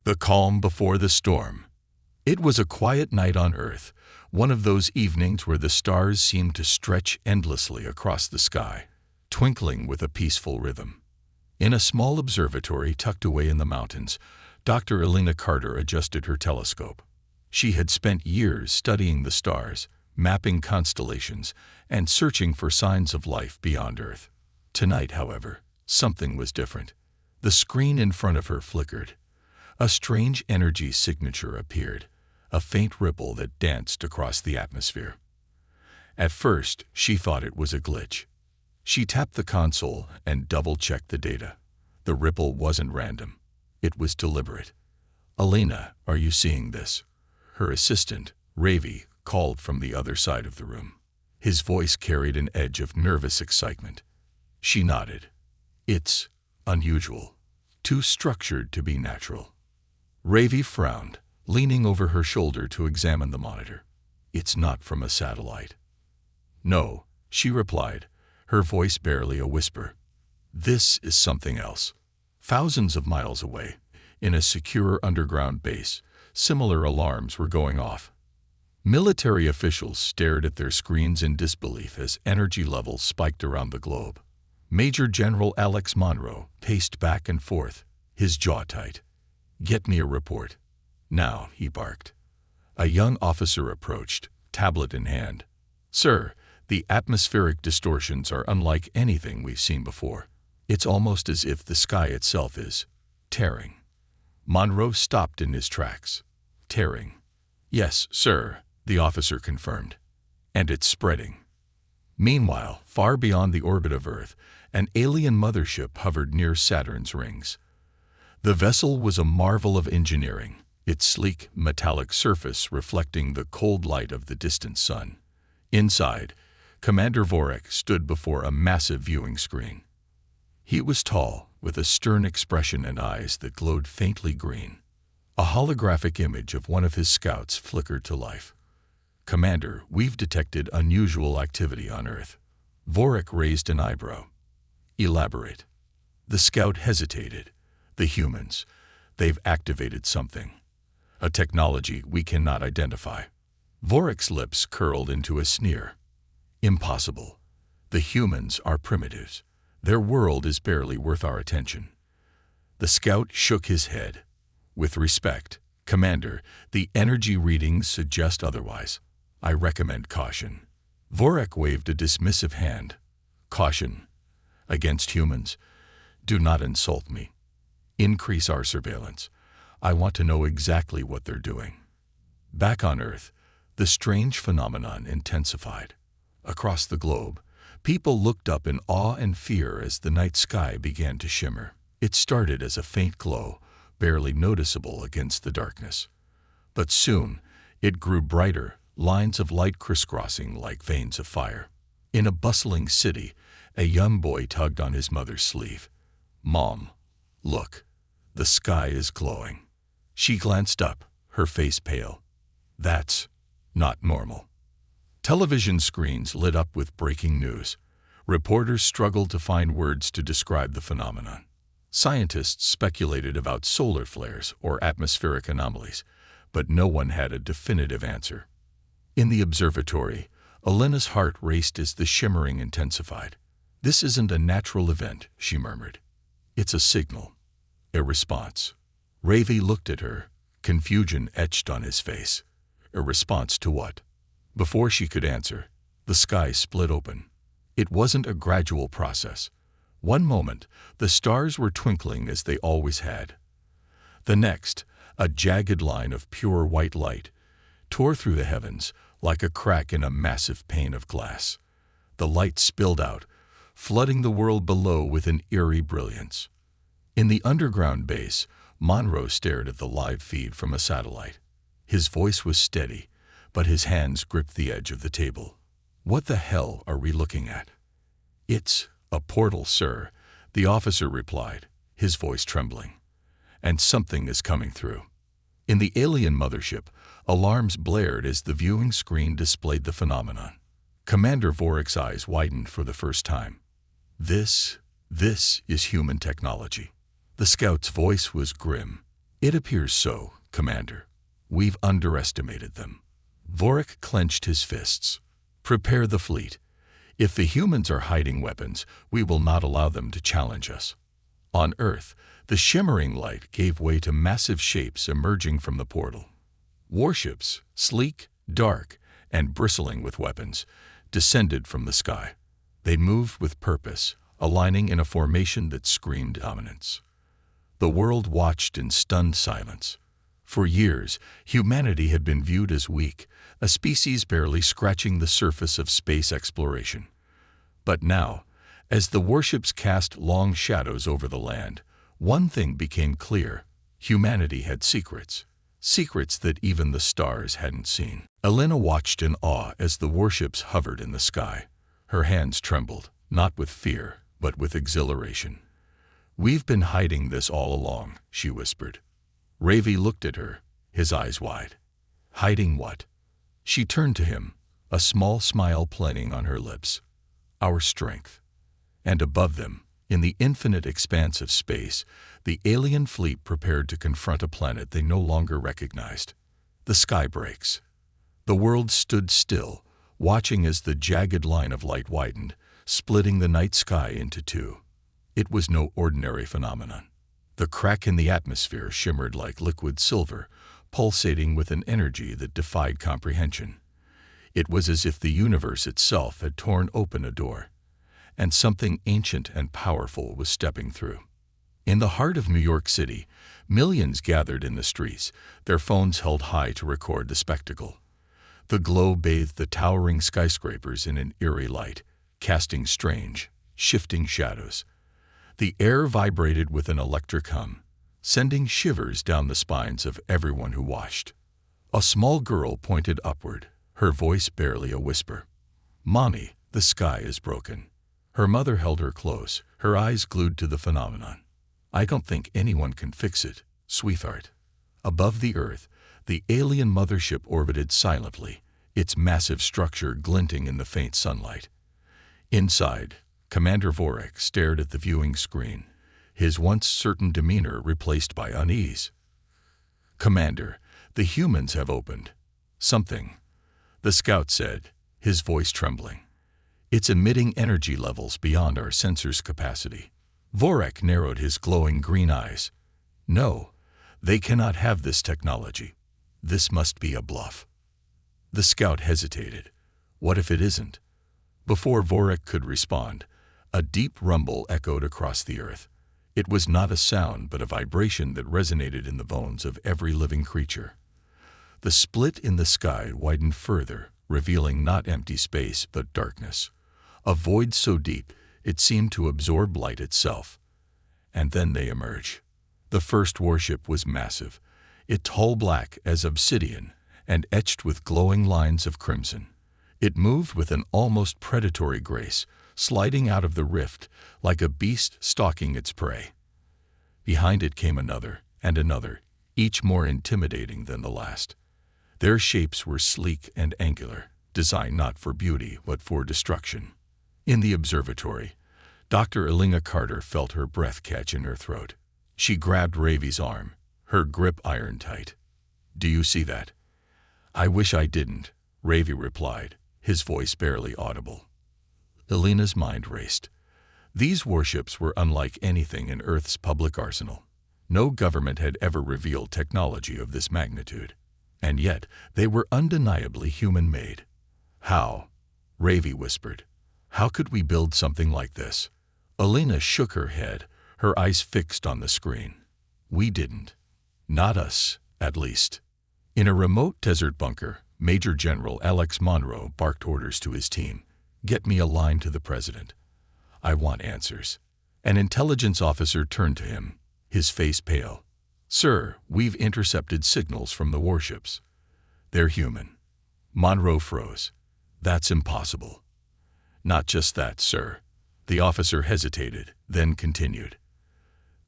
The calm before the storm. It was a quiet night on Earth, one of those evenings where the stars seemed to stretch endlessly across the sky, twinkling with a peaceful rhythm. In a small observatory tucked away in the mountains, Dr. Elena Carter adjusted her telescope. She had spent years studying the stars, mapping constellations, and searching for signs of life beyond Earth. Tonight, however, something was different. The screen in front of her flickered. A strange energy signature appeared, a faint ripple that danced across the atmosphere. At first, she thought it was a glitch. She tapped the console and double-checked the data. The ripple wasn't random. It was deliberate. "Elena, are you seeing this?" Her assistant, Ravi, called from the other side of the room. His voice carried an edge of nervous excitement. She nodded. "It's unusual. Too structured to be natural." Ravi frowned, leaning over her shoulder to examine the monitor. "It's not from a satellite." "No," she replied, her voice barely a whisper. "This is something else." Thousands of miles away, in a secure underground base, similar alarms were going off. Military officials stared at their screens in disbelief as energy levels spiked around the globe. Major General Alex Monroe paced back and forth, his jaw tight. "Get me a report." "Now," he barked. A young officer approached, tablet in hand. "Sir, the atmospheric distortions are unlike anything we've seen before. It's almost as if the sky itself is tearing." Monroe stopped in his tracks. "Tearing?" "Yes, sir," the officer confirmed. "And it's spreading." Meanwhile, far beyond the orbit of Earth, an alien mothership hovered near Saturn's rings. The vessel was a marvel of engineering, its sleek, metallic surface reflecting the cold light of the distant sun. Inside, Commander Vorek stood before a massive viewing screen. He was tall, with a stern expression and eyes that glowed faintly green. A holographic image of one of his scouts flickered to life. "Commander, we've detected unusual activity on Earth." Vorek raised an eyebrow. "Elaborate." The scout hesitated. "The humans. They've activated something. A technology we cannot identify." Vorek's lips curled into a sneer. "Impossible. The humans are primitives. Their world is barely worth our attention." The scout shook his head. "With respect, Commander, the energy readings suggest otherwise. I recommend caution." Vorek waved a dismissive hand. "Caution. Against humans. Do not insult me. Increase our surveillance. I want to know exactly what they're doing." Back on Earth, the strange phenomenon intensified. Across the globe, people looked up in awe and fear as the night sky began to shimmer. It started as a faint glow, barely noticeable against the darkness. But soon, it grew brighter, lines of light crisscrossing like veins of fire. In a bustling city, a young boy tugged on his mother's sleeve. "Mom, look. The sky is glowing." She glanced up, her face pale. "That's not normal." Television screens lit up with breaking news. Reporters struggled to find words to describe the phenomenon. Scientists speculated about solar flares or atmospheric anomalies, but no one had a definitive answer. In the observatory, Elena's heart raced as the shimmering intensified. "This isn't a natural event," she murmured. "It's a signal, a response." Ravi looked at her, confusion etched on his face. A response to what? Before she could answer, the sky split open. It wasn't a gradual process. One moment, the stars were twinkling as they always had. The next, a jagged line of pure white light tore through the heavens like a crack in a massive pane of glass. The light spilled out, flooding the world below with an eerie brilliance. In the underground base, Monroe stared at the live feed from a satellite. His voice was steady, but his hands gripped the edge of the table. "What the hell are we looking at?" "It's a portal, sir," the officer replied, his voice trembling. "And something is coming through." In the alien mothership, alarms blared as the viewing screen displayed the phenomenon. Commander Vorek's eyes widened for the first time. This is human technology." The scout's voice was grim. It appears so, Commander. We've underestimated them. Vorik clenched his fists. Prepare the fleet. If the humans are hiding weapons, we will not allow them to challenge us. On Earth, the shimmering light gave way to massive shapes emerging from the portal. Warships, sleek, dark, and bristling with weapons, descended from the sky. They moved with purpose, aligning in a formation that screamed dominance. The world watched in stunned silence. For years, humanity had been viewed as weak, a species barely scratching the surface of space exploration. But now, as the warships cast long shadows over the land, one thing became clear: humanity had secrets. Secrets that even the stars hadn't seen. Elena watched in awe as the warships hovered in the sky. Her hands trembled, not with fear, but with exhilaration. "We've been hiding this all along," she whispered. Ravi looked at her, his eyes wide. "Hiding what?" She turned to him, a small smile playing on her lips. "Our strength." And above them, in the infinite expanse of space, the alien fleet prepared to confront a planet they no longer recognized. The sky breaks. The world stood still, watching as the jagged line of light widened, splitting the night sky into two. It was no ordinary phenomenon. The crack in the atmosphere shimmered like liquid silver, pulsating with an energy that defied comprehension. It was as if the universe itself had torn open a door, and something ancient and powerful was stepping through. In the heart of New York City, millions gathered in the streets, their phones held high to record the spectacle. The glow bathed the towering skyscrapers in an eerie light, casting strange, shifting shadows. The air vibrated with an electric hum, sending shivers down the spines of everyone who watched. A small girl pointed upward, her voice barely a whisper. "Mommy, the sky is broken." Her mother held her close, her eyes glued to the phenomenon. "I don't think anyone can fix it, sweetheart." Above the Earth, the alien mothership orbited silently, its massive structure glinting in the faint sunlight. Inside, Commander Vorik stared at the viewing screen, his once certain demeanor replaced by unease. "Commander, the humans have opened something," the scout said, his voice trembling. "It's emitting energy levels beyond our sensors' capacity." Vorik narrowed his glowing green eyes. "No, they cannot have this technology. This must be a bluff." The scout hesitated. What if it isn't? Before Vorik could respond, a deep rumble echoed across the earth. It was not a sound, but a vibration that resonated in the bones of every living creature. The split in the sky widened further, revealing not empty space, but darkness. A void so deep, it seemed to absorb light itself. And then they emerged. The first warship was massive, it tall black as obsidian and etched with glowing lines of crimson. It moved with an almost predatory grace, sliding out of the rift like a beast stalking its prey. Behind it came another and another, each more intimidating than the last. Their shapes were sleek and angular, designed not for beauty but for destruction. In the observatory, Dr. Elena Carter felt her breath catch in her throat. She grabbed Ravi's arm, her grip iron tight. "Do you see that?" "I wish I didn't," Ravi replied, his voice barely audible. Elena's mind raced. These warships were unlike anything in Earth's public arsenal. No government had ever revealed technology of this magnitude. And yet, they were undeniably human-made. "How?" Ravi whispered. "How could we build something like this?" Elena shook her head, her eyes fixed on the screen. "We didn't. Not us, at least." In a remote desert bunker, Major General Alex Monroe barked orders to his team. "Get me a line to the president. I want answers." An intelligence officer turned to him, his face pale. "Sir, we've intercepted signals from the warships. They're human." Monroe froze. "That's impossible." "Not just that, sir." The officer hesitated, then continued.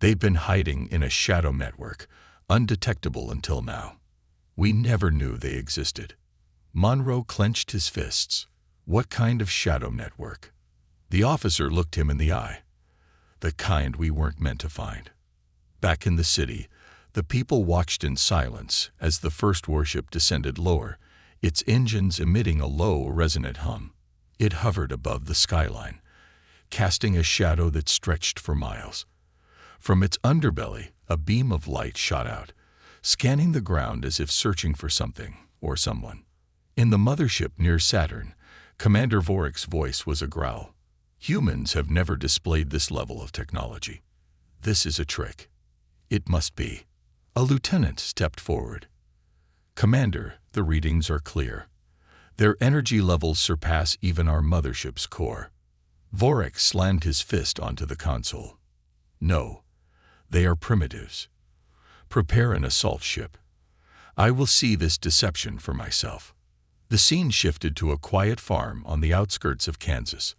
"They've been hiding in a shadow network, undetectable until now. We never knew they existed." Monroe clenched his fists. "What kind of shadow network?" The officer looked him in the eye. "The kind we weren't meant to find." Back in the city, The people watched in silence as the first warship descended lower, its engines emitting a low, resonant hum. It hovered above the skyline, casting a shadow that stretched for miles. From its underbelly, a beam of light shot out, scanning the ground as if searching for something or someone. In the mothership near Saturn, Commander Vorik's voice was a growl. Humans have never displayed this level of technology. This is a trick. It must be. A lieutenant stepped forward. Commander, the readings are clear. Their energy levels surpass even our mothership's core. Vorik slammed his fist onto the console. No, they are primitives. Prepare an assault ship. I will see this deception for myself. The scene shifted to a quiet farm on the outskirts of Kansas.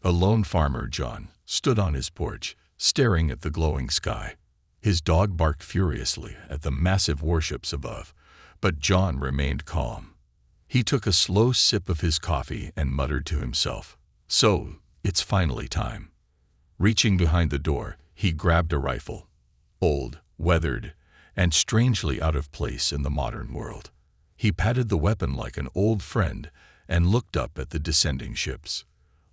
A lone farmer, John, stood on his porch, staring at the glowing sky. His dog barked furiously at the massive warships above, but John remained calm. He took a slow sip of his coffee and muttered to himself, "So, it's finally time." Reaching behind the door, he grabbed a rifle. Old, weathered, and strangely out of place in the modern world. He patted the weapon like an old friend and looked up at the descending ships.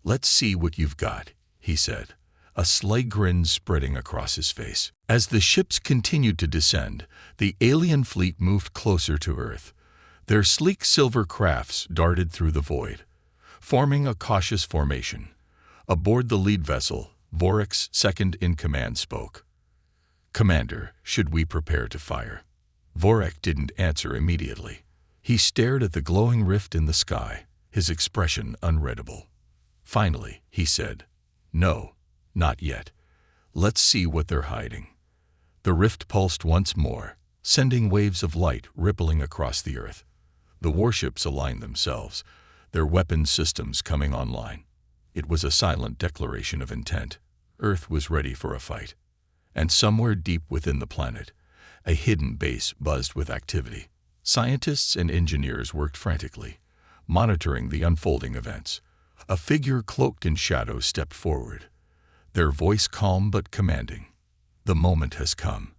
"Let's see what you've got," he said, a sly grin spreading across his face. As the ships continued to descend, the alien fleet moved closer to Earth. Their sleek silver crafts darted through the void, forming a cautious formation. Aboard the lead vessel, Vorik's second-in-command spoke. "Commander, should we prepare to fire?" Vorik didn't answer immediately. He stared at the glowing rift in the sky, his expression unreadable. Finally, he said, "No, not yet. Let's see what they're hiding." The rift pulsed once more, sending waves of light rippling across the Earth. The warships aligned themselves, their weapon systems coming online. It was a silent declaration of intent. Earth was ready for a fight. And somewhere deep within the planet, a hidden base buzzed with activity. Scientists and engineers worked frantically, monitoring the unfolding events. A figure cloaked in shadow stepped forward, their voice calm but commanding. "The moment has come.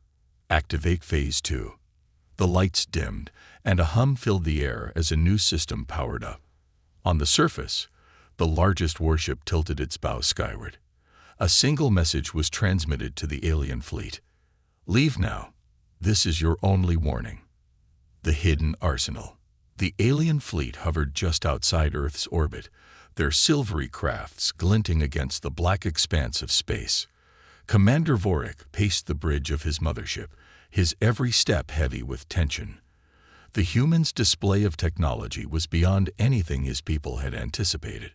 Activate Phase 2. The lights dimmed, and a hum filled the air as a new system powered up. On the surface, the largest warship tilted its bow skyward. A single message was transmitted to the alien fleet. "Leave now. This is your only warning." The hidden arsenal. The alien fleet hovered just outside Earth's orbit, their silvery crafts glinting against the black expanse of space. Commander Vorik paced the bridge of his mothership, his every step heavy with tension. The humans' display of technology was beyond anything his people had anticipated,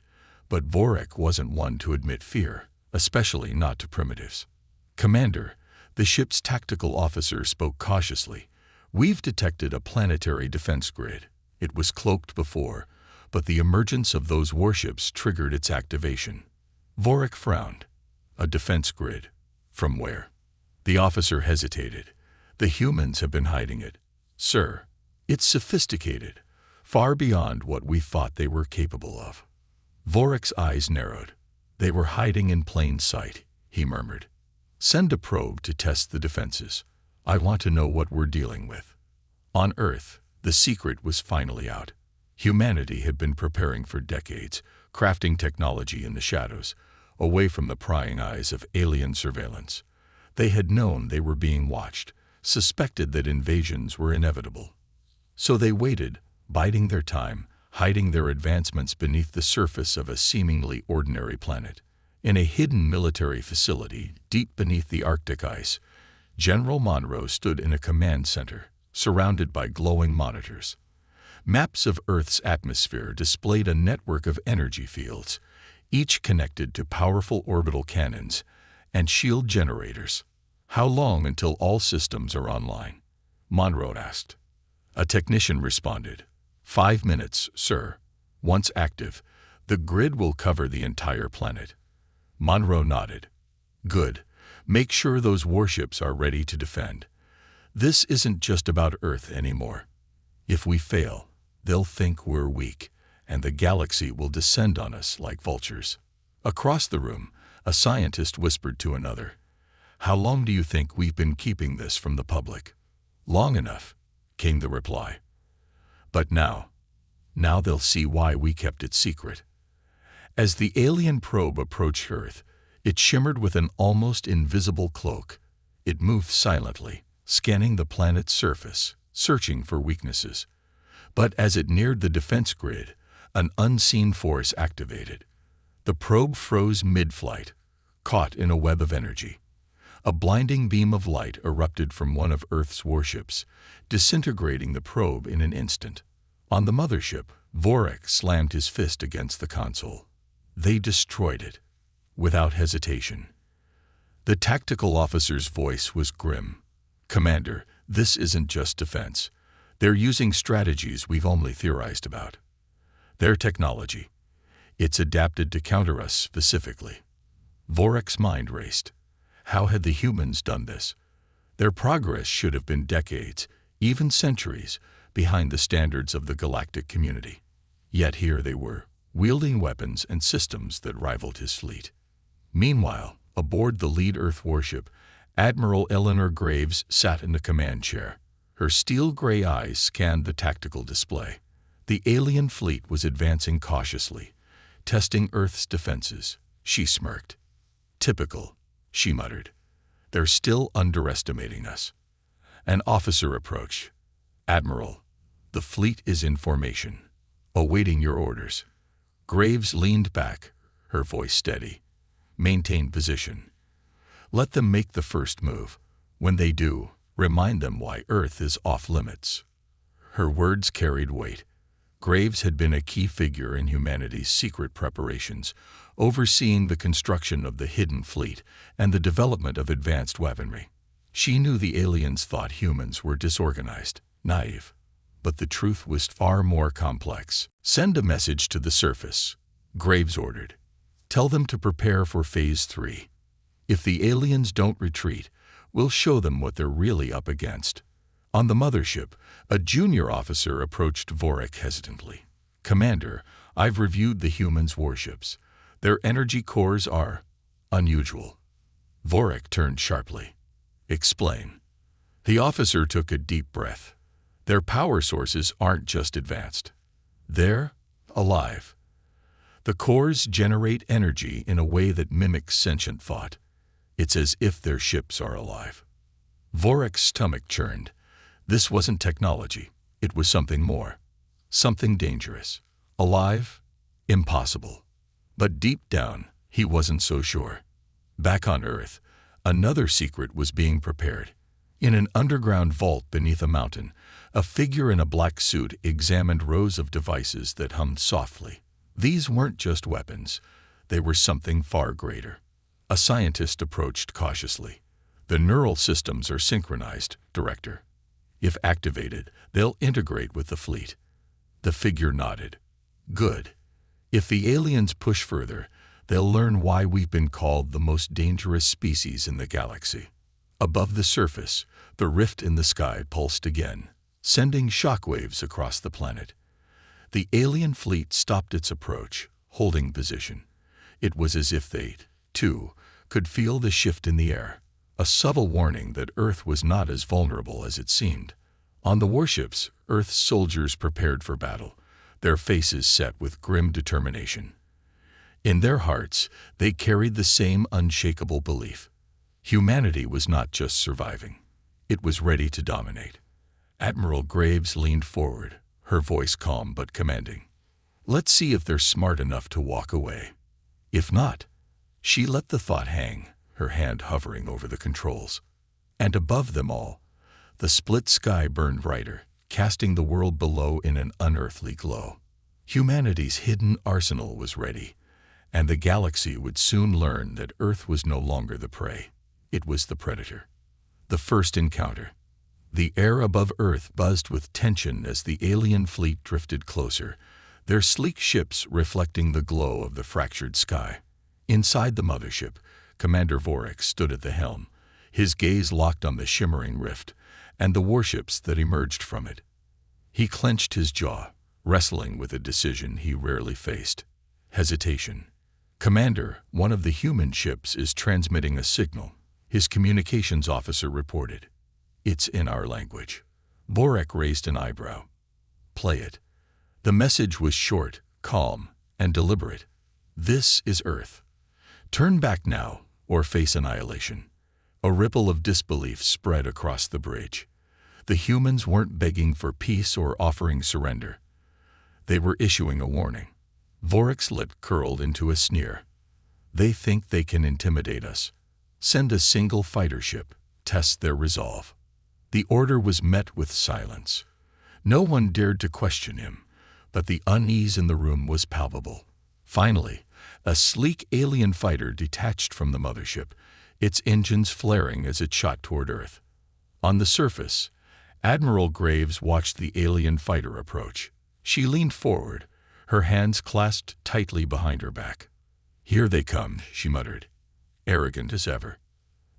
but Vorik wasn't one to admit fear, especially not to primitives. "Commander," the ship's tactical officer spoke cautiously, "we've detected a planetary defense grid. It was cloaked before, but the emergence of those warships triggered its activation." Vorik frowned. "A defense grid? From where?" The officer hesitated. "The humans have been hiding it, sir. It's sophisticated, far beyond what we thought they were capable of." Vorik's eyes narrowed. "They were hiding in plain sight," he murmured. "Send a probe to test the defenses. I want to know what we're dealing with." On Earth, the secret was finally out. Humanity had been preparing for decades, crafting technology in the shadows, away from the prying eyes of alien surveillance. They had known they were being watched, suspected that invasions were inevitable. So they waited, biding their time, hiding their advancements beneath the surface of a seemingly ordinary planet. In a hidden military facility deep beneath the Arctic ice, General Monroe stood in a command center, surrounded by glowing monitors. Maps of Earth's atmosphere displayed a network of energy fields, each connected to powerful orbital cannons and shield generators. "How long until all systems are online?" Monroe asked. A technician responded, 5 minutes, sir. Once active, the grid will cover the entire planet." Monroe nodded. "Good. Make sure those warships are ready to defend. This isn't just about Earth anymore. If we fail, they'll think we're weak, and the galaxy will descend on us like vultures." Across the room, a scientist whispered to another, "How long do you think we've been keeping this from the public?" Long enough, came the reply. But now they'll see why we kept it secret. As the alien probe approached Earth, it shimmered with an almost invisible cloak. It moved silently, scanning the planet's surface, searching for weaknesses. But as it neared the defense grid, an unseen force activated. The probe froze mid-flight, caught in a web of energy. A blinding beam of light erupted from one of Earth's warships, disintegrating the probe in an instant. On the mothership, Vorik slammed his fist against the console. They destroyed it, without hesitation. The tactical officer's voice was grim. "Commander, this isn't just defense. They're using strategies we've only theorized about. Their technology. It's adapted to counter us specifically." Vorik's mind raced. How had the humans done this? Their progress should have been decades, even centuries, behind the standards of the galactic community. Yet here they were, wielding weapons and systems that rivaled his fleet. Meanwhile, aboard the lead Earth warship, Admiral Eleanor Graves sat in the command chair. Her steel-gray eyes scanned the tactical display. The alien fleet was advancing cautiously, testing Earth's defenses. She smirked. "Typical," she muttered. "They're still underestimating us." An officer approached. "Admiral, the fleet is in formation, awaiting your orders." Graves leaned back, her voice steady. "Maintain position. Let them make the first move. When they do, remind them why Earth is off-limits." Her words carried weight. Graves had been a key figure in humanity's secret preparations, overseeing the construction of the hidden fleet and the development of advanced weaponry. She knew the aliens thought humans were disorganized, naive. But the truth was far more complex. "Send a message to the surface," Graves ordered. "Tell them to prepare for Phase 3. If the aliens don't retreat, we'll show them what they're really up against." On the mothership, a junior officer approached Vorik hesitantly. "Commander, I've reviewed the humans' warships. Their energy cores are unusual." Vorik turned sharply. "Explain." The officer took a deep breath. "Their power sources aren't just advanced. They're alive. The cores generate energy in a way that mimics sentient thought. It's as if their ships are alive." Vorik's stomach churned. This wasn't technology. It was something more. Something dangerous. Alive? Impossible. But deep down, he wasn't so sure. Back on Earth, another secret was being prepared. In an underground vault beneath a mountain, a figure in a black suit examined rows of devices that hummed softly. These weren't just weapons. They were something far greater. A scientist approached cautiously. "The neural systems are synchronized, Director. If activated, they'll integrate with the fleet." The figure nodded. "Good. If the aliens push further, they'll learn why we've been called the most dangerous species in the galaxy." Above the surface, the rift in the sky pulsed again, sending shockwaves across the planet. The alien fleet stopped its approach, holding position. It was as if they, too, could feel the shift in the air, a subtle warning that Earth was not as vulnerable as it seemed. On the warships, Earth's soldiers prepared for battle, their faces set with grim determination. In their hearts, they carried the same unshakable belief. Humanity was not just surviving. It was ready to dominate. Admiral Graves leaned forward, her voice calm but commanding. "Let's see if they're smart enough to walk away. If not," she let the thought hang, her hand hovering over the controls. And above them all, the split sky burned brighter, casting the world below in an unearthly glow. Humanity's hidden arsenal was ready, and the galaxy would soon learn that Earth was no longer the prey. It was the predator. The first encounter. The air above Earth buzzed with tension as the alien fleet drifted closer, their sleek ships reflecting the glow of the fractured sky. Inside the mothership, Commander Vorik stood at the helm, his gaze locked on the shimmering rift and the warships that emerged from it. He clenched his jaw, wrestling with a decision he rarely faced. Hesitation. "Commander, one of the human ships is transmitting a signal," his communications officer reported. It's in our language. Vorek raised an eyebrow. Play it. The message was short, calm, and deliberate. This is Earth. Turn back now, or face annihilation. A ripple of disbelief spread across the bridge. The humans weren't begging for peace or offering surrender. They were issuing a warning. Vorek's lip curled into a sneer. They think they can intimidate us. Send a single fighter ship. Test their resolve. The order was met with silence. No one dared to question him, but the unease in the room was palpable. Finally, a sleek alien fighter detached from the mothership, its engines flaring as it shot toward Earth. On the surface, Admiral Graves watched the alien fighter approach. She leaned forward, her hands clasped tightly behind her back. "Here they come," she muttered, arrogant as ever.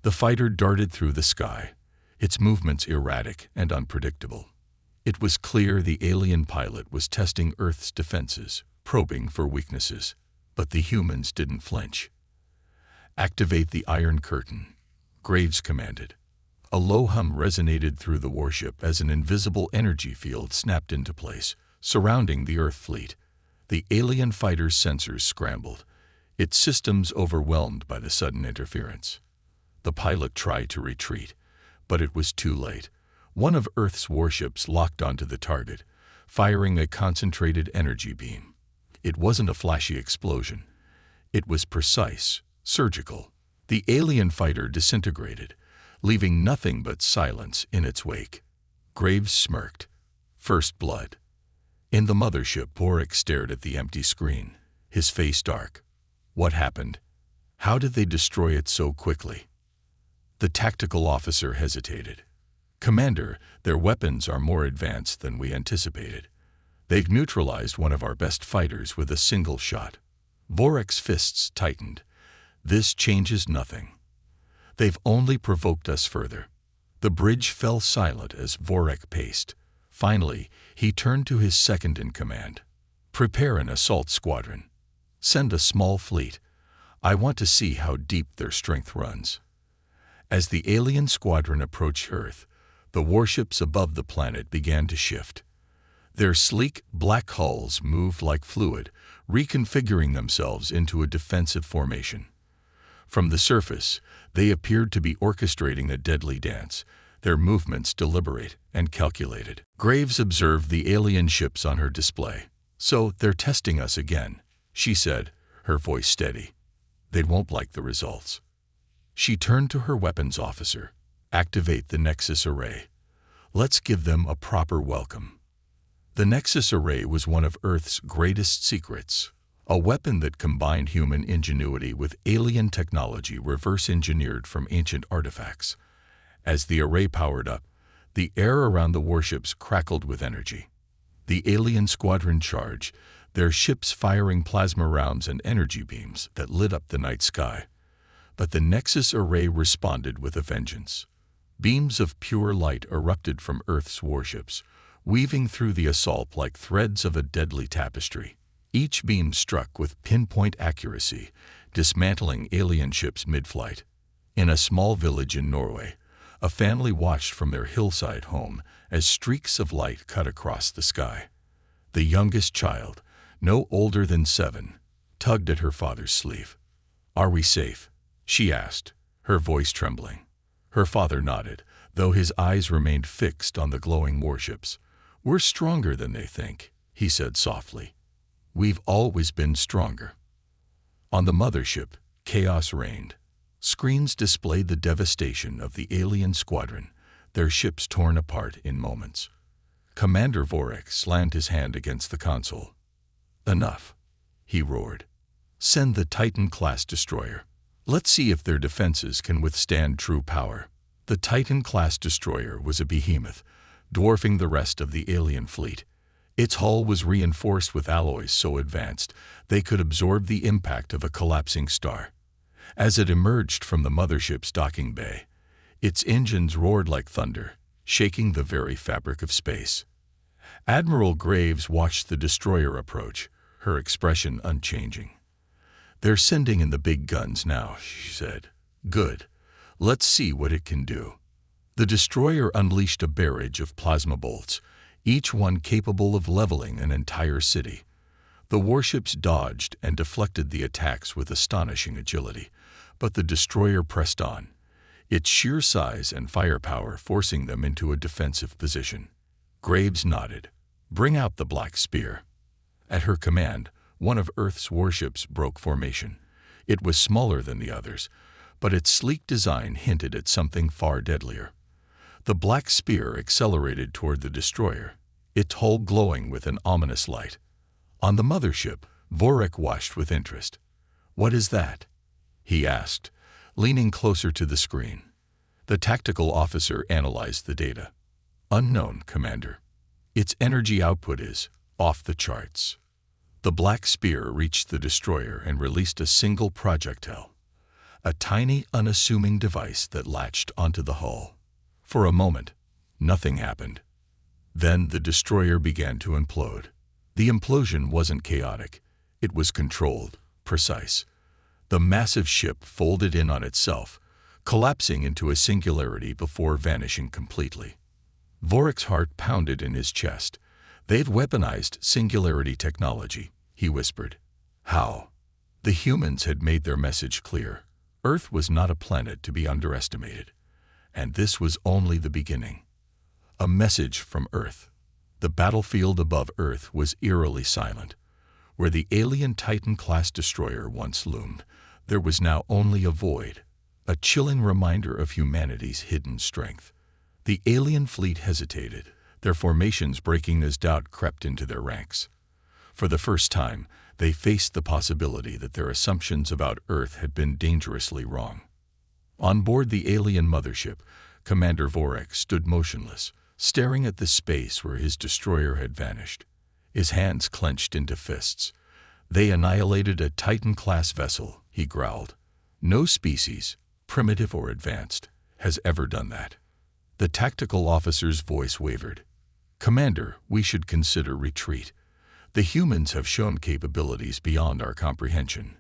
The fighter darted through the sky, its movements erratic and unpredictable. It was clear the alien pilot was testing Earth's defenses, probing for weaknesses. But the humans didn't flinch. "Activate the Iron Curtain," Graves commanded. A low hum resonated through the warship as an invisible energy field snapped into place, surrounding the Earth fleet. The alien fighter's sensors scrambled, its systems overwhelmed by the sudden interference. The pilot tried to retreat, but it was too late. One of Earth's warships locked onto the target, firing a concentrated energy beam. It wasn't a flashy explosion. It was precise, surgical. The alien fighter disintegrated, leaving nothing but silence in its wake. Graves smirked. First blood. In the mothership, Vorek stared at the empty screen, his face dark. What happened? How did they destroy it so quickly? The tactical officer hesitated. "Commander, their weapons are more advanced than we anticipated. They've neutralized one of our best fighters with a single shot." Vorek's fists tightened. "This changes nothing. They've only provoked us further." The bridge fell silent as Vorek paced. Finally, he turned to his second-in-command. "Prepare an assault squadron. Send a small fleet. I want to see how deep their strength runs." As the alien squadron approached Earth, the warships above the planet began to shift. Their sleek, black hulls moved like fluid, reconfiguring themselves into a defensive formation. From the surface, they appeared to be orchestrating a deadly dance, their movements deliberate and calculated. Graves observed the alien ships on her display. "So they're testing us again," she said, her voice steady. "They won't like the results." She turned to her weapons officer. "Activate the Nexus array. Let's give them a proper welcome." The Nexus array was one of Earth's greatest secrets, a weapon that combined human ingenuity with alien technology reverse-engineered from ancient artifacts. As the array powered up, the air around the warships crackled with energy. The alien squadron charged, their ships firing plasma rounds and energy beams that lit up the night sky. But the Nexus array responded with a vengeance. Beams of pure light erupted from Earth's warships, weaving through the assault like threads of a deadly tapestry. Each beam struck with pinpoint accuracy, dismantling alien ships mid-flight. In a small village in Norway, a family watched from their hillside home as streaks of light cut across the sky. The youngest child, no older than 7, tugged at her father's sleeve. "Are we safe?" she asked, her voice trembling. Her father nodded, though his eyes remained fixed on the glowing warships. "We're stronger than they think," he said softly. "We've always been stronger." On the mothership, chaos reigned. Screens displayed the devastation of the alien squadron, their ships torn apart in moments. Commander Vorek slammed his hand against the console. "Enough," he roared. "Send the Titan-class destroyer. Let's see if their defenses can withstand true power." The Titan-class destroyer was a behemoth, dwarfing the rest of the alien fleet. Its hull was reinforced with alloys so advanced they could absorb the impact of a collapsing star. As it emerged from the mothership's docking bay, its engines roared like thunder, shaking the very fabric of space. Admiral Graves watched the destroyer approach, her expression unchanging. "They're sending in the big guns now," she said. "Good. Let's see what it can do." The destroyer unleashed a barrage of plasma bolts, each one capable of leveling an entire city. The warships dodged and deflected the attacks with astonishing agility, but the destroyer pressed on, its sheer size and firepower forcing them into a defensive position. Graves nodded. "Bring out the Black Spear." At her command, one of Earth's warships broke formation. It was smaller than the others, but its sleek design hinted at something far deadlier. The Black Spear accelerated toward the destroyer, its hull glowing with an ominous light. On the mothership, Vorik watched with interest. "What is that?" he asked, leaning closer to the screen. The tactical officer analyzed the data. "Unknown, Commander. Its energy output is off the charts." The Black Spear reached the destroyer and released a single projectile, a tiny, unassuming device that latched onto the hull. For a moment, nothing happened. Then the destroyer began to implode. The implosion wasn't chaotic. It was controlled, precise. The massive ship folded in on itself, collapsing into a singularity before vanishing completely. Vorik's heart pounded in his chest. "They've weaponized singularity technology," he whispered. "How?" The humans had made their message clear. Earth was not a planet to be underestimated. And this was only the beginning. A message from Earth. The battlefield above Earth was eerily silent. Where the alien Titan-class destroyer once loomed, there was now only a void, a chilling reminder of humanity's hidden strength. The alien fleet hesitated, their formations breaking as doubt crept into their ranks. For the first time, they faced the possibility that their assumptions about Earth had been dangerously wrong. On board the alien mothership, Commander Vorik stood motionless, staring at the space where his destroyer had vanished. His hands clenched into fists. "They annihilated a Titan-class vessel," he growled. "No species, primitive or advanced, has ever done that." The tactical officer's voice wavered. "Commander, we should consider retreat. The humans have shown capabilities beyond our comprehension."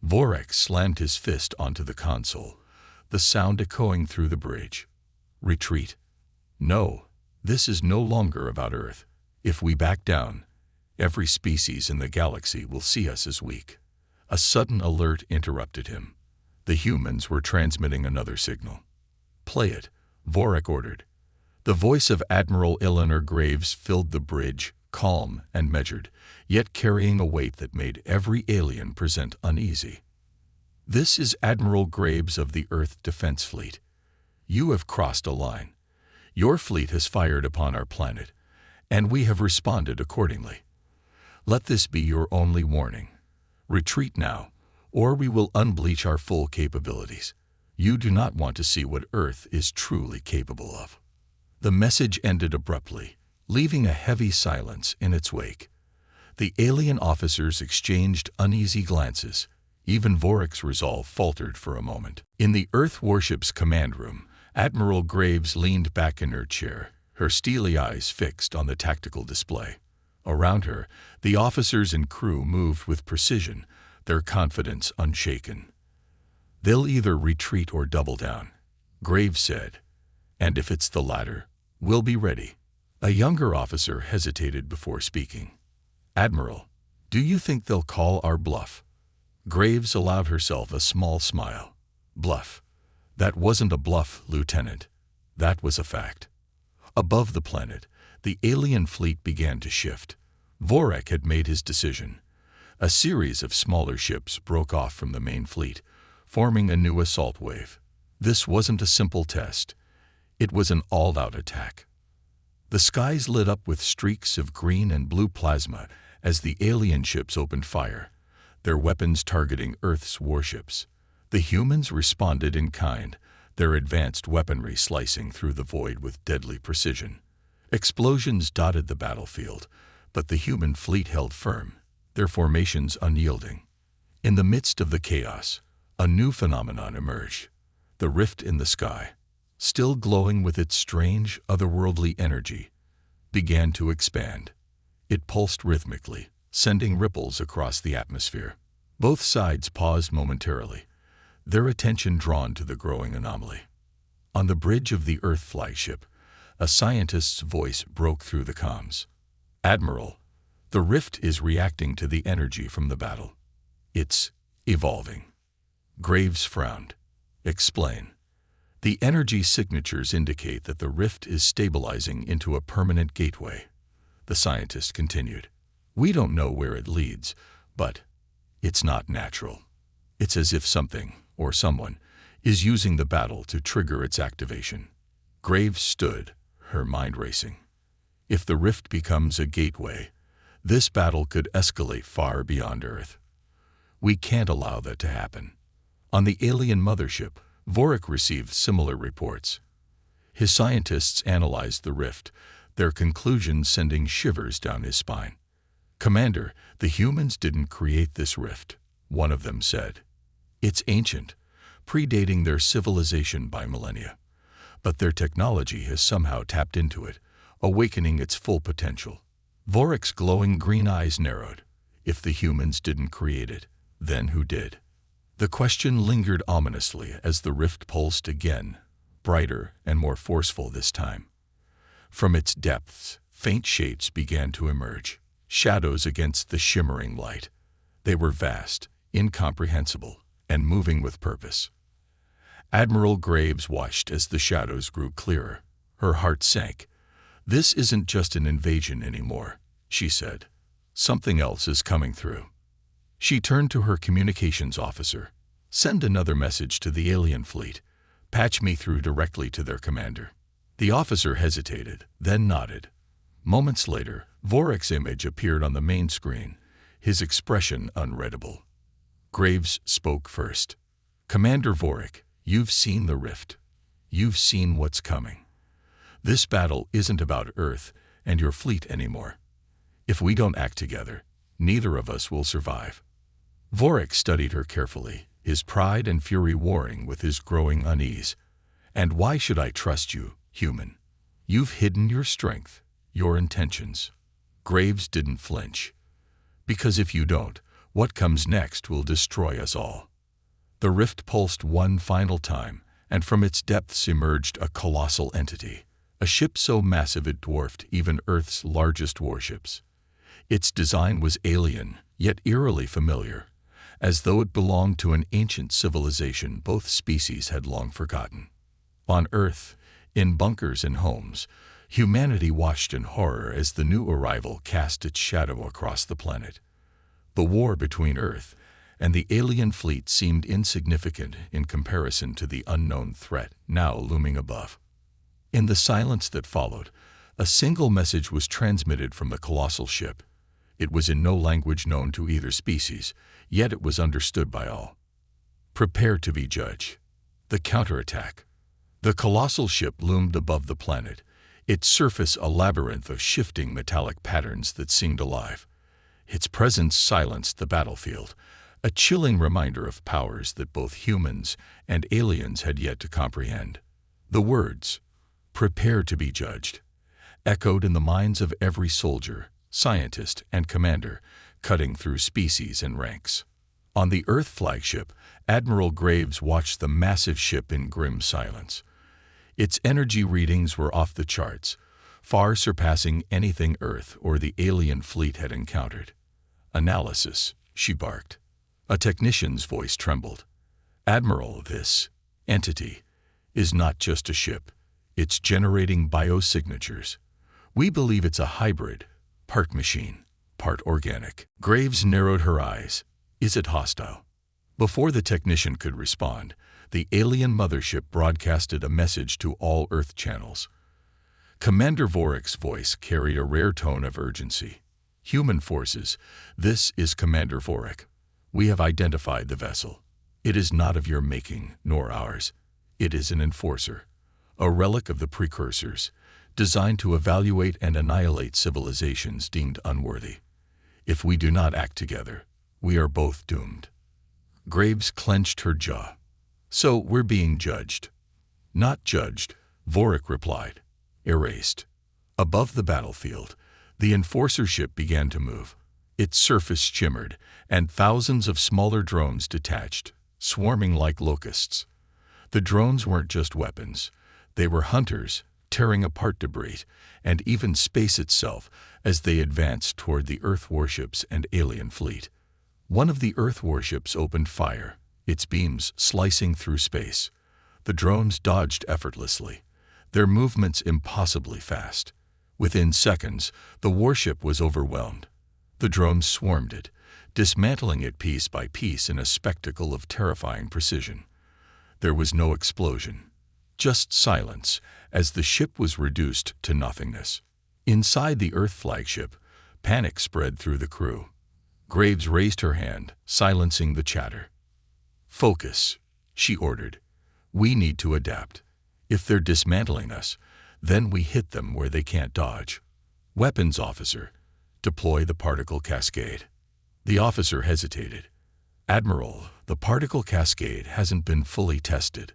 Vorik slammed his fist onto the console, the sound echoing through the bridge. "Retreat? No, this is no longer about Earth. If we back down, every species in the galaxy will see us as weak." A sudden alert interrupted him. The humans were transmitting another signal. "Play it," Vorik ordered. The voice of Admiral Eleanor Graves filled the bridge, calm and measured, yet carrying a weight that made every alien present uneasy. "This is Admiral Graves of the Earth Defense Fleet. You have crossed a line. Your fleet has fired upon our planet, and we have responded accordingly. Let this be your only warning. Retreat now, or we will unleash our full capabilities. You do not want to see what Earth is truly capable of." The message ended abruptly, leaving a heavy silence in its wake. The alien officers exchanged uneasy glances. Even Vorik's resolve faltered for a moment. In the Earth warship's command room, Admiral Graves leaned back in her chair, her steely eyes fixed on the tactical display. Around her, the officers and crew moved with precision, their confidence unshaken. "They'll either retreat or double down," Graves said. "And if it's the latter, we'll be ready." A younger officer hesitated before speaking. "Admiral, do you think they'll call our bluff?" Graves allowed herself a small smile. "Bluff? That wasn't a bluff, Lieutenant. That was a fact." Above the planet, the alien fleet began to shift. Vorik had made his decision. A series of smaller ships broke off from the main fleet, forming a new assault wave. This wasn't a simple test. It was an all-out attack. The skies lit up with streaks of green and blue plasma as the alien ships opened fire, their weapons targeting Earth's warships. The humans responded in kind, their advanced weaponry slicing through the void with deadly precision. Explosions dotted the battlefield, but the human fleet held firm, their formations unyielding. In the midst of the chaos, a new phenomenon emerged. The rift in the sky, still glowing with its strange, otherworldly energy, began to expand. It pulsed rhythmically, sending ripples across the atmosphere. Both sides paused momentarily, their attention drawn to the growing anomaly. On the bridge of the Earth flagship, a scientist's voice broke through the comms. "Admiral, the rift is reacting to the energy from the battle. It's evolving." Graves frowned. "Explain." "The energy signatures indicate that the rift is stabilizing into a permanent gateway," the scientist continued. "We don't know where it leads, but it's not natural. It's as if something, or someone, is using the battle to trigger its activation." Graves stood, her mind racing. If the rift becomes a gateway, this battle could escalate far beyond Earth. We can't allow that to happen. On the alien mothership, Vorik received similar reports. His scientists analyzed the rift, their conclusions sending shivers down his spine. "Commander, the humans didn't create this rift," one of them said. "It's ancient, predating their civilization by millennia. But their technology has somehow tapped into it, awakening its full potential." Vorik's glowing green eyes narrowed. If the humans didn't create it, then who did? The question lingered ominously as the rift pulsed again, brighter and more forceful this time. From its depths, faint shapes began to emerge, shadows against the shimmering light. They were vast, incomprehensible, and moving with purpose. Admiral Graves watched as the shadows grew clearer. Her heart sank. "This isn't just an invasion anymore," she said. "Something else is coming through." She turned to her communications officer. "Send another message to the alien fleet. Patch me through directly to their commander." The officer hesitated, then nodded. Moments later, Vorik's image appeared on the main screen, his expression unreadable. Graves spoke first. "Commander Vorik, you've seen the rift. You've seen what's coming. This battle isn't about Earth and your fleet anymore. If we don't act together, neither of us will survive." Vorik studied her carefully, his pride and fury warring with his growing unease. "And why should I trust you, human? You've hidden your strength, your intentions." Graves didn't flinch. "Because if you don't, what comes next will destroy us all." The rift pulsed one final time, and from its depths emerged a colossal entity, a ship so massive it dwarfed even Earth's largest warships. Its design was alien, yet eerily familiar, as though it belonged to an ancient civilization both species had long forgotten. On Earth, in bunkers and homes, humanity watched in horror as the new arrival cast its shadow across the planet. The war between Earth and the alien fleet seemed insignificant in comparison to the unknown threat now looming above. In the silence that followed, a single message was transmitted from the colossal ship. It was in no language known to either species, yet it was understood by all. "Prepare to be judged." The counterattack. The colossal ship loomed above the planet, its surface a labyrinth of shifting metallic patterns that seemed alive. Its presence silenced the battlefield, a chilling reminder of powers that both humans and aliens had yet to comprehend. The words, "Prepare to be judged," echoed in the minds of every soldier, scientist, and commander, cutting through species and ranks. On the Earth flagship, Admiral Graves watched the massive ship in grim silence. Its energy readings were off the charts, far surpassing anything Earth or the alien fleet had encountered. "Analysis," she barked. A technician's voice trembled. "Admiral, this entity is not just a ship. It's generating biosignatures. We believe it's a hybrid, part machine, part organic." Graves narrowed her eyes. "Is it hostile?" Before the technician could respond, the alien mothership broadcasted a message to all Earth channels. Commander Vorik's voice carried a rare tone of urgency. "Human forces, this is Commander Vorik. We have identified the vessel. It is not of your making, nor ours. It is an enforcer, a relic of the precursors, designed to evaluate and annihilate civilizations deemed unworthy. If we do not act together, we are both doomed." Graves clenched her jaw. "So we're being judged." "Not judged," Vorik replied. "Erased." Above the battlefield, the enforcer ship began to move. Its surface shimmered, and thousands of smaller drones detached, swarming like locusts. The drones weren't just weapons. They were hunters, tearing apart debris, and even space itself as they advanced toward the Earth warships and alien fleet. One of the Earth warships opened fire, its beams slicing through space. The drones dodged effortlessly, their movements impossibly fast. Within seconds, the warship was overwhelmed. The drones swarmed it, dismantling it piece by piece in a spectacle of terrifying precision. There was no explosion, just silence as the ship was reduced to nothingness. Inside the Earth flagship, panic spread through the crew. Graves raised her hand, silencing the chatter. "Focus," she ordered. "We need to adapt. If they're dismantling us, then we hit them where they can't dodge." "Weapons officer, deploy the particle cascade." The officer hesitated. "Admiral, the particle cascade hasn't been fully tested."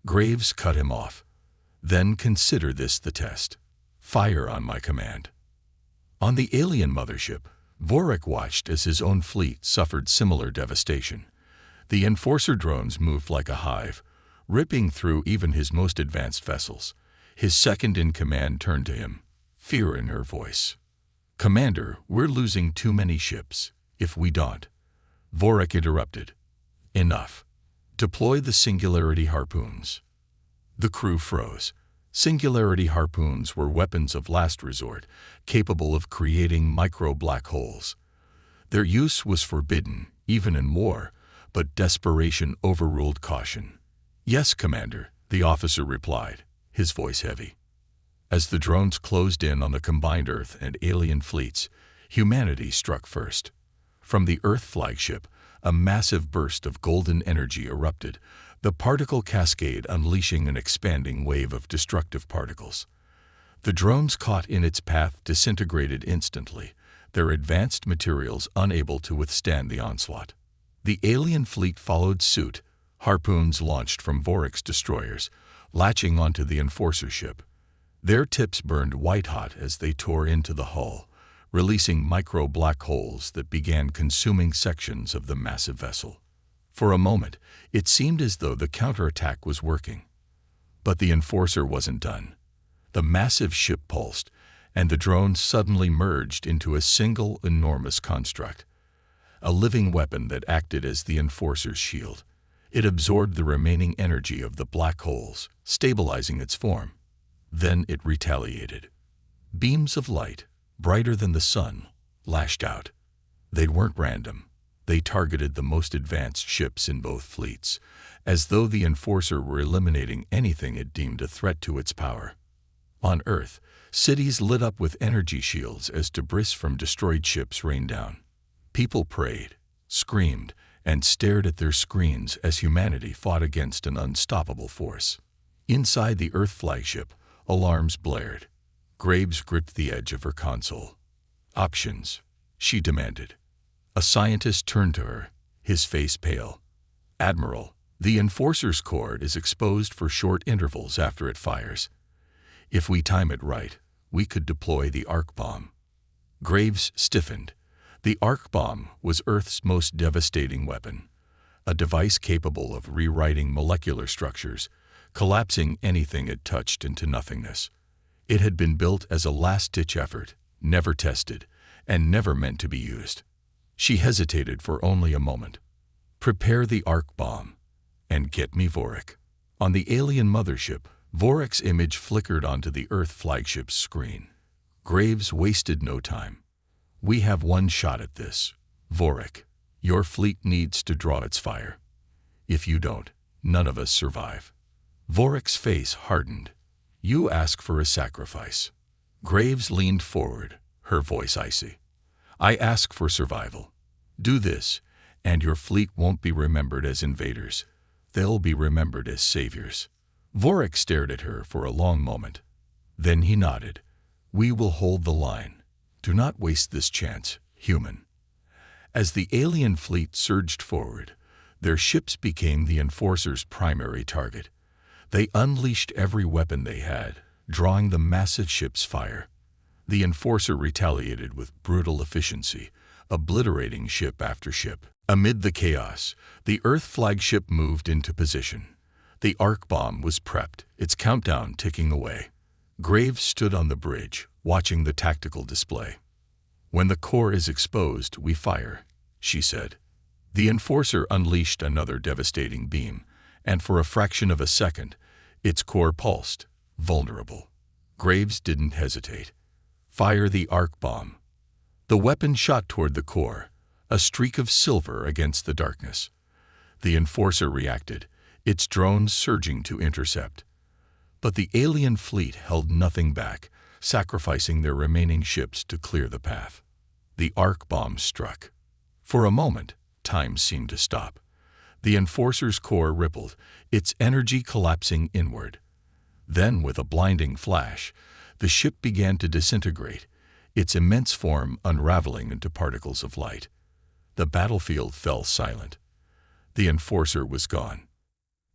Graves cut him off. "Then consider this the test. Fire on my command." On the alien mothership, Vorik watched as his own fleet suffered similar devastation. The Enforcer drones moved like a hive, ripping through even his most advanced vessels. His second-in-command turned to him, fear in her voice. "Commander, we're losing too many ships. If we don't—" Vorik interrupted. "Enough. Deploy the singularity harpoons." The crew froze. Singularity harpoons were weapons of last resort, capable of creating micro-black holes. Their use was forbidden, even in war, but desperation overruled caution. "Yes, Commander," the officer replied, his voice heavy. As the drones closed in on the combined Earth and alien fleets, humanity struck first. From the Earth flagship, a massive burst of golden energy erupted, the particle cascade unleashing an expanding wave of destructive particles. The drones caught in its path disintegrated instantly, their advanced materials unable to withstand the onslaught. The alien fleet followed suit, harpoons launched from Vorik's destroyers, latching onto the Enforcer ship. Their tips burned white-hot as they tore into the hull, releasing micro-black holes that began consuming sections of the massive vessel. For a moment, it seemed as though the counterattack was working. But the Enforcer wasn't done. The massive ship pulsed, and the drones suddenly merged into a single enormous construct. A living weapon that acted as the Enforcer's shield. It absorbed the remaining energy of the black holes, stabilizing its form. Then it retaliated. Beams of light, brighter than the sun, lashed out. They weren't random. They targeted the most advanced ships in both fleets, as though the Enforcer were eliminating anything it deemed a threat to its power. On Earth, cities lit up with energy shields as debris from destroyed ships rained down. People prayed, screamed, and stared at their screens as humanity fought against an unstoppable force. Inside the Earth flagship, alarms blared. Graves gripped the edge of her console. "Options," she demanded. A scientist turned to her, his face pale. "Admiral, the Enforcer's core is exposed for short intervals after it fires. If we time it right, we could deploy the arc bomb." Graves stiffened. The arc bomb was Earth's most devastating weapon, a device capable of rewriting molecular structures, collapsing anything it touched into nothingness. It had been built as a last-ditch effort, never tested, and never meant to be used. She hesitated for only a moment. "Prepare the arc bomb, and get me Vorik." On the alien mothership, Vorik's image flickered onto the Earth flagship's screen. Graves wasted no time. "We have one shot at this. Vorik, your fleet needs to draw its fire. If you don't, none of us survive." Vorik's face hardened. "You ask for a sacrifice." Graves leaned forward, her voice icy. "I ask for survival. Do this, and your fleet won't be remembered as invaders. They'll be remembered as saviors." Vorik stared at her for a long moment. Then he nodded. "We will hold the line. Do not waste this chance, human." As the alien fleet surged forward, their ships became the Enforcer's primary target. They unleashed every weapon they had, drawing the massive ship's fire. The Enforcer retaliated with brutal efficiency, obliterating ship after ship. Amid the chaos, the Earth flagship moved into position. The arc bomb was prepped, its countdown ticking away. Graves stood on the bridge, watching the tactical display. "When the core is exposed, we fire," she said. The Enforcer unleashed another devastating beam, and for a fraction of a second, its core pulsed, vulnerable. Graves didn't hesitate. "Fire the arc bomb." The weapon shot toward the core, a streak of silver against the darkness. The Enforcer reacted, its drones surging to intercept. But the alien fleet held nothing back, sacrificing their remaining ships to clear the path. The arc bomb struck. For a moment, time seemed to stop. The Enforcer's core rippled, its energy collapsing inward. Then, with a blinding flash, the ship began to disintegrate, its immense form unraveling into particles of light. The battlefield fell silent. The Enforcer was gone.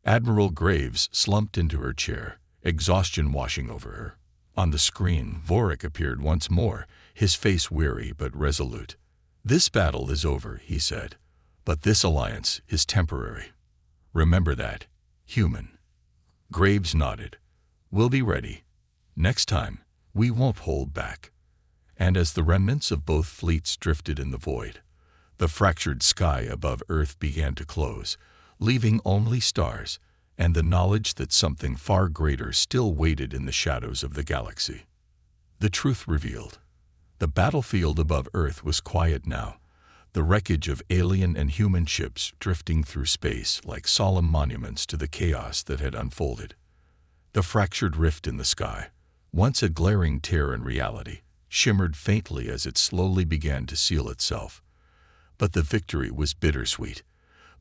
Admiral Graves slumped into her chair, exhaustion washing over her. On the screen, Vorik appeared once more, his face weary but resolute. "This battle is over," he said, "but this alliance is temporary. Remember that, human." Graves nodded. "We'll be ready. Next time, we won't hold back." And as the remnants of both fleets drifted in the void, the fractured sky above Earth began to close, leaving only stars and the knowledge that something far greater still waited in the shadows of the galaxy. The truth revealed. The battlefield above Earth was quiet now, the wreckage of alien and human ships drifting through space like solemn monuments to the chaos that had unfolded. The fractured rift in the sky, once a glaring tear in reality, shimmered faintly as it slowly began to seal itself. But the victory was bittersweet.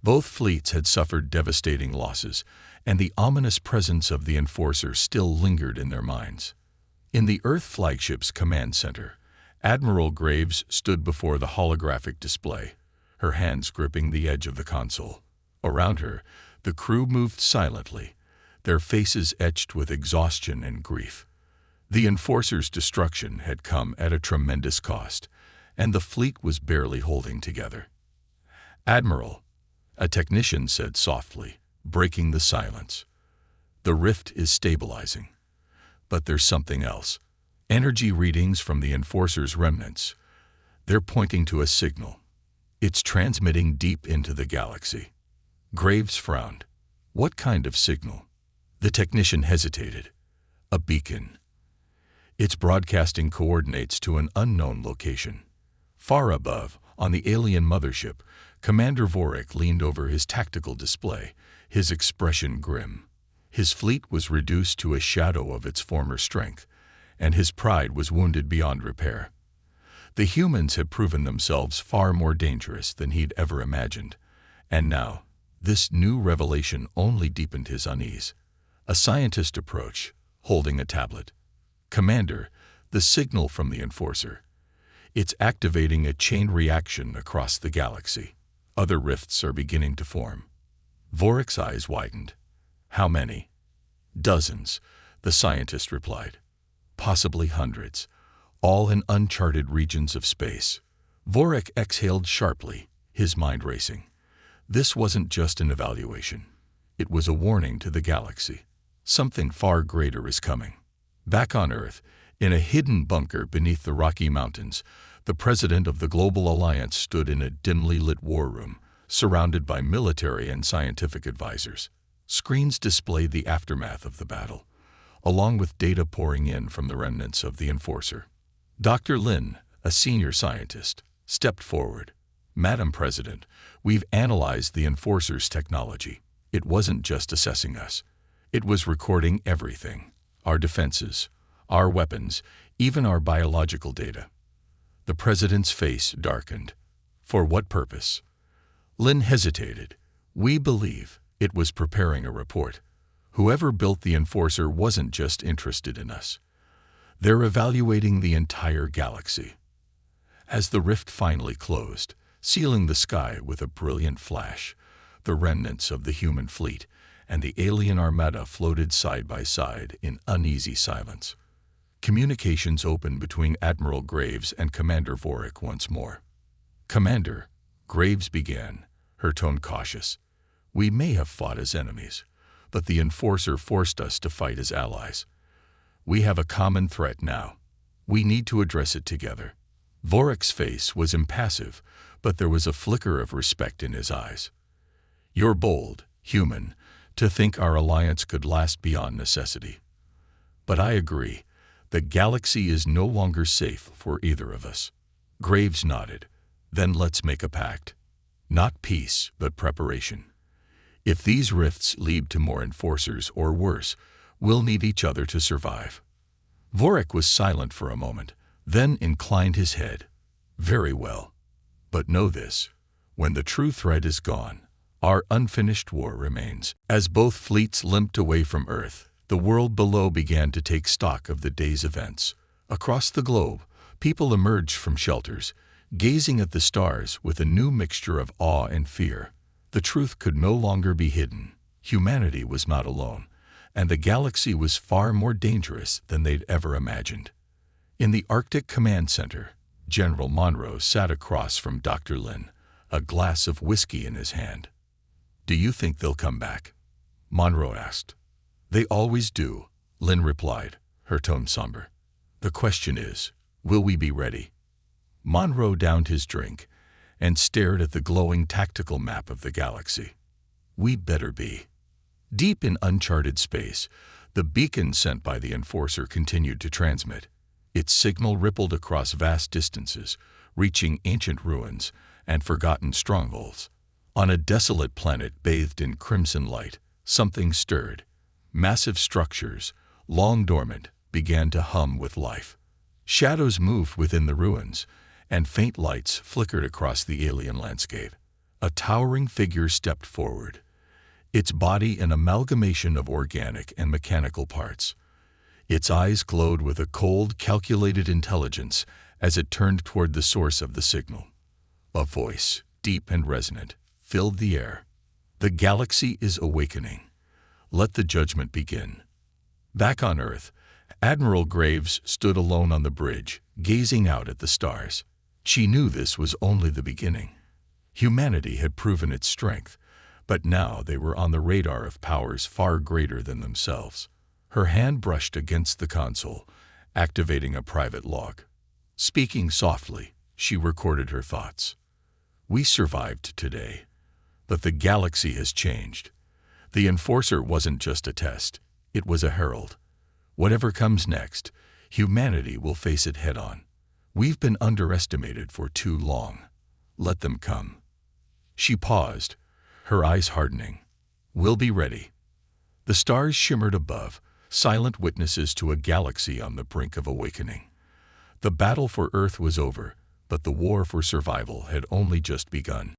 Both fleets had suffered devastating losses, and the ominous presence of the Enforcer still lingered in their minds. In the Earth flagship's command center, Admiral Graves stood before the holographic display, her hands gripping the edge of the console. Around her, the crew moved silently, their faces etched with exhaustion and grief. The Enforcer's destruction had come at a tremendous cost, and the fleet was barely holding together. "Admiral," a technician said softly, breaking the silence, "the rift is stabilizing. But there's something else. Energy readings from the Enforcer's remnants. They're pointing to a signal. It's transmitting deep into the galaxy." Graves frowned. "What kind of signal?" The technician hesitated. "A beacon. It's broadcasting coordinates to an unknown location." Far above, on the alien mothership, Commander Vorik leaned over his tactical display, his expression grim. His fleet was reduced to a shadow of its former strength, and his pride was wounded beyond repair. The humans had proven themselves far more dangerous than he'd ever imagined, and now, this new revelation only deepened his unease. A scientist approached, holding a tablet. "Commander, the signal from the Enforcer. It's activating a chain reaction across the galaxy. Other rifts are beginning to form." Vorik's eyes widened. "How many?" "Dozens," the scientist replied. "Possibly hundreds, all in uncharted regions of space." Vorik exhaled sharply, his mind racing. This wasn't just an evaluation. It was a warning to the galaxy. Something far greater is coming. Back on Earth, in a hidden bunker beneath the Rocky Mountains, the president of the Global Alliance stood in a dimly lit war room, surrounded by military and scientific advisors. Screens displayed the aftermath of the battle, along with data pouring in from the remnants of the Enforcer. Dr. Lin, a senior scientist, stepped forward. "Madam President, we've analyzed the Enforcer's technology. It wasn't just assessing us. It was recording everything. Our defenses, our weapons, even our biological data." The president's face darkened. "For what purpose?" Lin hesitated. "We believe it was preparing a report. Whoever built the Enforcer wasn't just interested in us. They're evaluating the entire galaxy." As the rift finally closed, sealing the sky with a brilliant flash, the remnants of the human fleet and the alien armada floated side by side in uneasy silence. Communications opened between Admiral Graves and Commander Vorik once more. "Commander," Graves began, her tone cautious, "we may have fought as enemies, but the Enforcer forced us to fight as allies. We have a common threat now. We need to address it together." Vorek's face was impassive, but there was a flicker of respect in his eyes. "You're bold, human, to think our alliance could last beyond necessity. But I agree, the galaxy is no longer safe for either of us." Graves nodded. "Then let's make a pact. Not peace, but preparation. If these rifts lead to more Enforcers or worse, we'll need each other to survive." Vorek was silent for a moment, then inclined his head. "Very well. But know this, when the true threat is gone, our unfinished war remains." As both fleets limped away from Earth, the world below began to take stock of the day's events. Across the globe, people emerged from shelters, gazing at the stars with a new mixture of awe and fear. The truth could no longer be hidden. Humanity was not alone, and the galaxy was far more dangerous than they'd ever imagined. In the Arctic Command Center, General Monroe sat across from Dr. Lin, a glass of whiskey in his hand. "Do you think they'll come back?" Monroe asked. "They always do," Lin replied, her tone somber. "The question is, will we be ready?" Monroe downed his drink and stared at the glowing tactical map of the galaxy. "We better be." Deep in uncharted space, the beacon sent by the Enforcer continued to transmit. Its signal rippled across vast distances, reaching ancient ruins and forgotten strongholds. On a desolate planet bathed in crimson light, something stirred. Massive structures, long dormant, began to hum with life. Shadows moved within the ruins, and faint lights flickered across the alien landscape. A towering figure stepped forward, its body an amalgamation of organic and mechanical parts. Its eyes glowed with a cold, calculated intelligence as it turned toward the source of the signal. A voice, deep and resonant, filled the air. "The galaxy is awakening. Let the judgment begin." Back on Earth, Admiral Graves stood alone on the bridge, gazing out at the stars. She knew this was only the beginning. Humanity had proven its strength, but now they were on the radar of powers far greater than themselves. Her hand brushed against the console, activating a private log. Speaking softly, she recorded her thoughts. "We survived today, but the galaxy has changed. The Enforcer wasn't just a test, it was a herald. Whatever comes next, humanity will face it head-on. We've been underestimated for too long. Let them come." She paused, her eyes hardening. "We'll be ready." The stars shimmered above, silent witnesses to a galaxy on the brink of awakening. The battle for Earth was over, but the war for survival had only just begun.